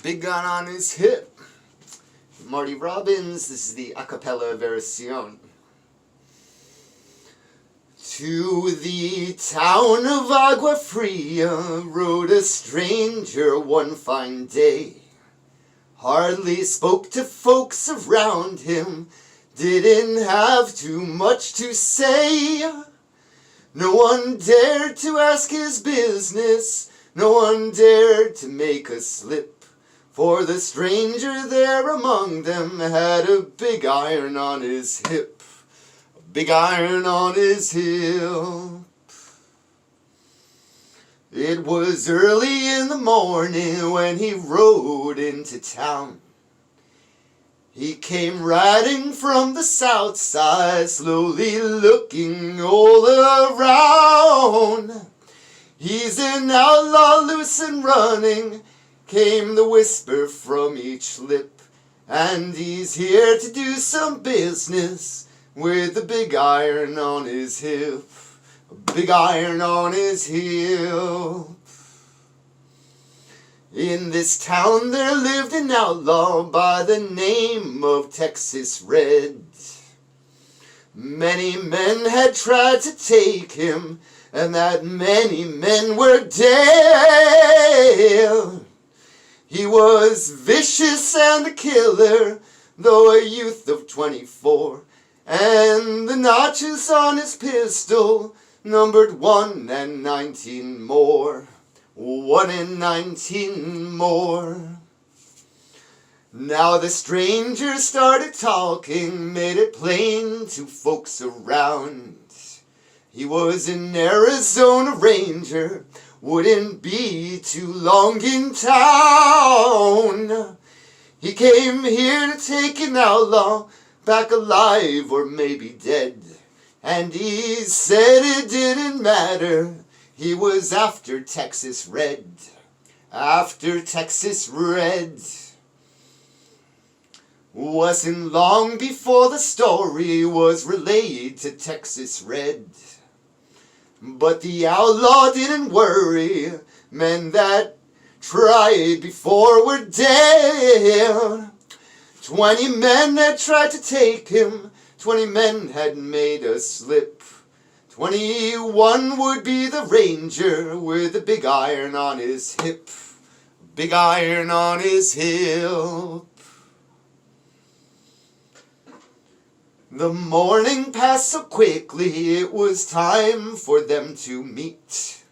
Big gun on his hip. Marty Robbins, this is the Acapella version. To the town of Agua Fria rode a stranger one fine day. Hardly spoke to folks around him, didn't have too much to say. No one dared to ask his business, no one dared to make a slip, for the stranger there among them had a big iron on his hip, a big iron on his hip. It was early in the morning when he rode into town. He came riding from the south side, slowly looking all around. He's an outlaw, loose and running, came the whisper from each lip, and he's here to do some business with a big iron on his hip, a big iron on his hip. In this town there lived an outlaw by the name of Texas Red. Many men had tried to take him, and that many men were dead. He was vicious and a killer, though a youth of 24, and the notches on his pistol numbered 1 and 19 more. 1 and 19 more. Now the stranger started talking, made it plain to folks around. He was an Arizona Ranger, wouldn't be too long in town. He came here to take an outlaw back alive or maybe dead, and he said it didn't matter. He was after Texas Red, after Texas Red. Wasn't long before the story was relayed to Texas Red. But the outlaw didn't worry, men that tried before were dead. 20 men had tried to take him, 20 men had made a slip. 21 would be the ranger with a big iron on his hip, big iron on his hip. The morning passed so quickly, it was time for them to meet.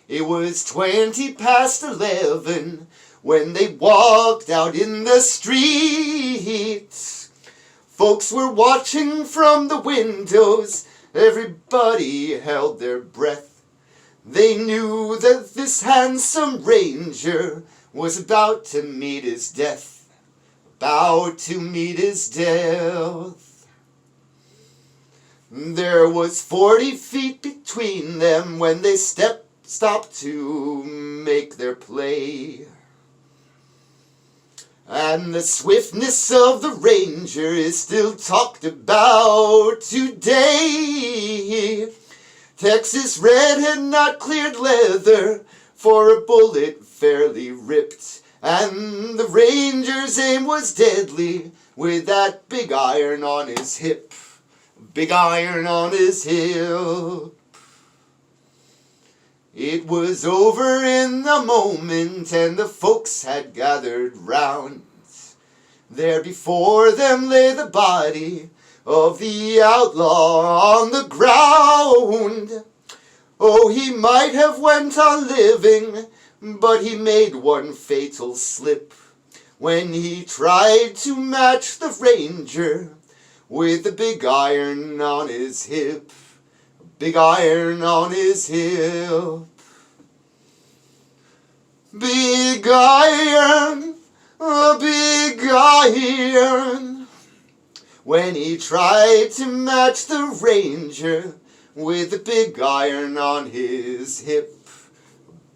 It was 11:20 when they walked out in the street. Folks were watching from the windows, everybody held their breath. They knew that this handsome ranger was about to meet his death, about to meet his death. There was 40 feet between them when they stopped to make their play. And the swiftness of the ranger is still talked about today. Texas Red had not cleared leather, for a bullet fairly ripped, and the ranger's aim was deadly with that big iron on his hip, big iron on his hip. It was over in a moment, and the folks had gathered round. There before them lay the body of the outlaw on the ground. Oh, he might have went on living, but he made one fatal slip when he tried to match the ranger with the big iron on his hip, big iron on his hip. Big iron, a big iron. When he tried to match the ranger with the big iron on his hip,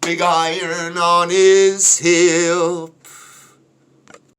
big iron on his hip.